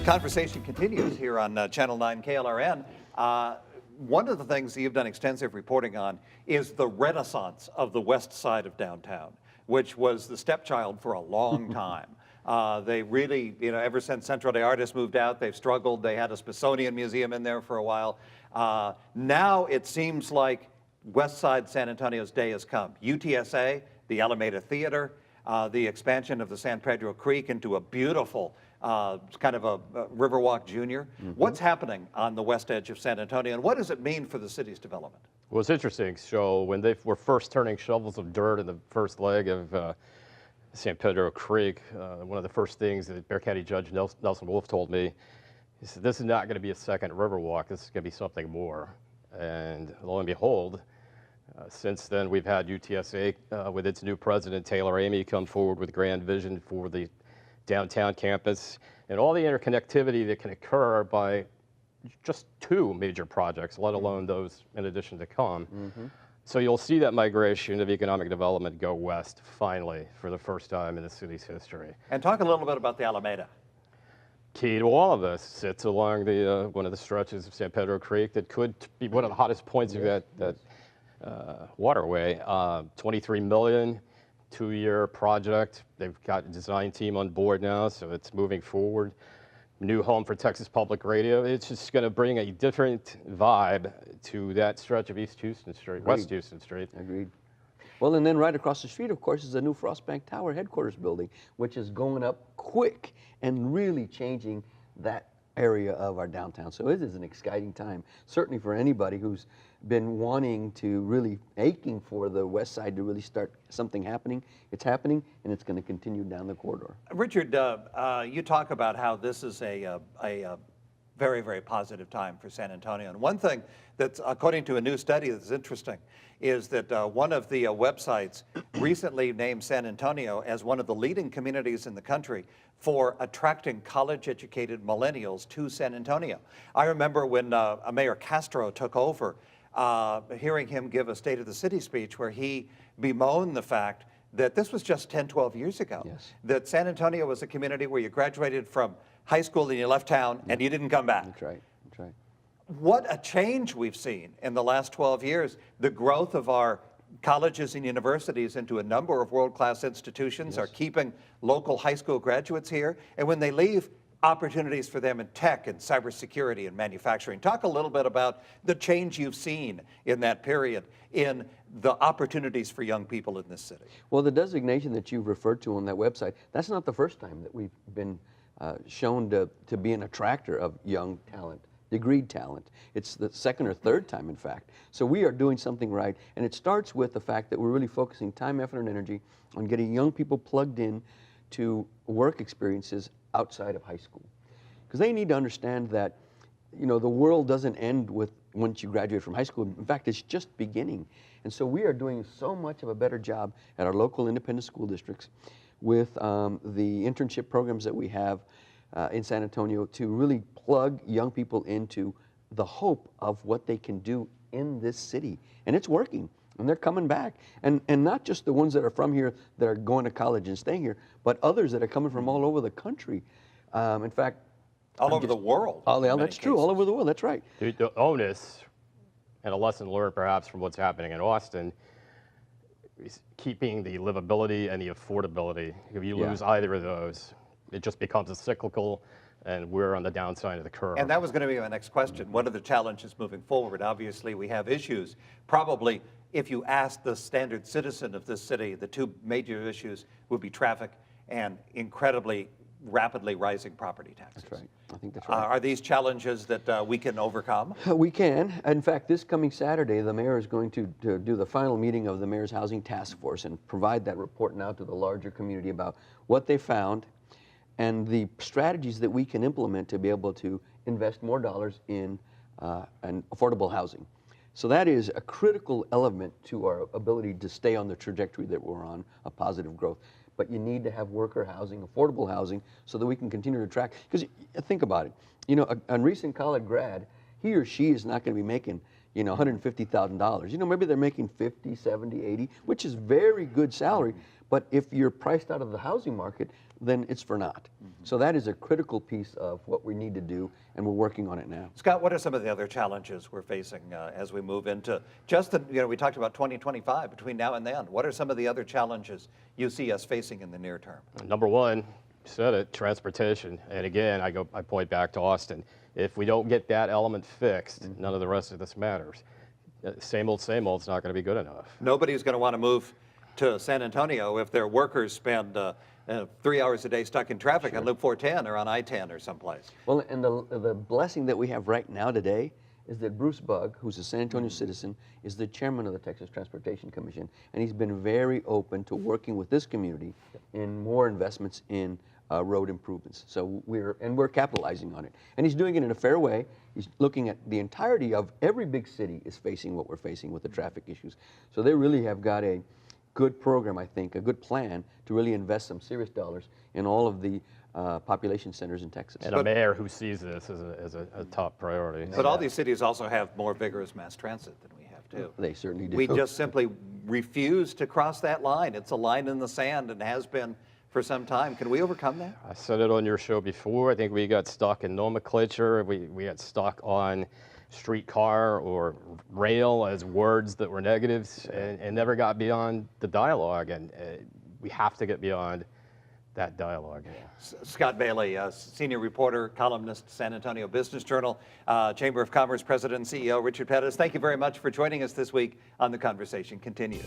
Conversation continues here on Channel 9 KLRN. One of the things that you've done extensive reporting on is the renaissance of the west side of downtown, which was the stepchild for a long time. They really, ever since Centro de Artes moved out, they've struggled. They had a Smithsonian Museum in there for a while. Now it seems like West Side San Antonio's day has come. UTSA, the Alameda Theater, the expansion of the San Pedro Creek into a beautiful kind of a Riverwalk Junior. What's happening on the west edge of San Antonio, and what does it mean for the city's development? Well, it's interesting. So when they were first turning shovels of dirt in the first leg of San Pedro Creek, one of the first things that Bexar County Judge Nelson Wolf told me, he said, this is not going to be a second Riverwalk, this is going to be something more. And lo and behold, since then we've had UTSA with its new president, Taylor Amy, come forward with a grand vision for the downtown campus and all the interconnectivity that can occur by just two major projects, let alone those in addition to come. So you'll see that migration of economic development go west, finally, for the first time in the city's history. And talk a little bit about the Alameda. Key to all of this sits along the one of the stretches of San Pedro Creek that could be one of the hottest points of that waterway. 23 million, 2-year project. They've got a design team on board now, so it's moving forward. New home for Texas Public Radio. It's just going to bring a different vibe to that stretch of East Houston Street, Agreed. West Houston Street. Agreed. Well, and then right across the street, of course, is the new Frostbank Tower headquarters building, which is going up quick and really changing that area of our downtown. So it is an exciting time, certainly for anybody who's been wanting to really aching for the west side to really start something happening. It's happening, and it's going to continue down the corridor. Richard, you talk about how this is a very, very positive time for San Antonio. And one thing that's, according to a new study that's interesting, is that one of the websites recently named San Antonio as one of the leading communities in the country for attracting college-educated millennials to San Antonio. I remember when Mayor Castro took over, hearing him give a State of the City speech where he bemoaned the fact that this was just 10, 12 years ago. Yes. That San Antonio was a community where you graduated from high school and you left town and you didn't come back. That's right. That's right. What a change we've seen in the last 12 years. The growth of our colleges and universities into a number of world-class institutions are keeping local high school graduates here. And when they leave, opportunities for them in tech and cybersecurity and manufacturing. Talk a little bit about the change you've seen in that period in the opportunities for young people in this city. Well, the designation that you've referred to on that website, that's not the first time that we've been shown to be an attractor of young talent, degreed talent. It's the second or third time, in fact. So we are doing something right, and it starts with the fact that we're really focusing time, effort, and energy on getting young people plugged in to work experiences outside of high school. Because they need to understand that, the world doesn't end with once you graduate from high school. In fact, it's just beginning. And so we are doing so much of a better job at our local independent school districts with the internship programs that we have in San Antonio to really plug young people into the hope of what they can do in this city. And it's working, and they're coming back. And not just the ones that are from here that are going to college and staying here, but others that are coming from all over the country. In fact, all over the world. That's true, all over the world, that's right. The onus, and a lesson learned perhaps from what's happening in Austin, is keeping the livability and the affordability. If you lose either of those, it just becomes a cyclical, and we're on the downside of the curve. And that was going to be my next question. What are the challenges moving forward? Obviously, we have issues. Probably, if you ask the standard citizen of this city, the two major issues would be traffic and incredibly rapidly rising property taxes. That's right. I think that's right. Are these challenges that we can overcome? We can. In fact, this coming Saturday, the mayor is going to do the final meeting of the Mayor's Housing Task Force and provide that report now to the larger community about what they found and the strategies that we can implement to be able to invest more dollars in affordable housing. So that is a critical element to our ability to stay on the trajectory that we're on, a positive growth. But you need to have worker housing, affordable housing, so that we can continue to attract. Because think about it, a recent college grad, he or she is not going to be making, $150,000. Maybe they're making 50, 70, 80, which is very good salary. But if you're priced out of the housing market, then it's for naught. So that is a critical piece of what we need to do, and we're working on it now. Scott, what are some of the other challenges we're facing as we move into just the, we talked about 2025, between now and then. What are some of the other challenges you see us facing in the near term? Number one, you said it, transportation. And again, I point back to Austin. If we don't get that element fixed, none of the rest of this matters. Same old, is not going to be good enough. Nobody's going to want to move to San Antonio if their workers spend 3 hours a day stuck in traffic on Loop 410 or on I-10 or someplace. Well, and the blessing that we have right now today is that Bruce Bugg, who's a San Antonio citizen, is the chairman of the Texas Transportation Commission, and he's been very open to working with this community in more investments in road improvements. So we're capitalizing on it, and he's doing it in a fair way. He's looking at the entirety of every big city is facing what we're facing with the traffic issues. So they really have got a good program, I think, a good plan to really invest some serious dollars in all of the population centers in Texas. And a mayor who sees this as a top priority. But all these cities also have more vigorous mass transit than we have, too. They certainly do. We just simply refuse to cross that line. It's a line in the sand and has been for some time. Can we overcome that? I said it on your show before. I think we got stuck in nomenclature. We got stuck on streetcar or rail as words that were negatives and never got beyond the dialogue. And we have to get beyond that dialogue. Scott Bailey, senior reporter, columnist, San Antonio Business Journal, Chamber of Commerce President and CEO Richard Perez. Thank you very much for joining us this week on The Conversation Continues.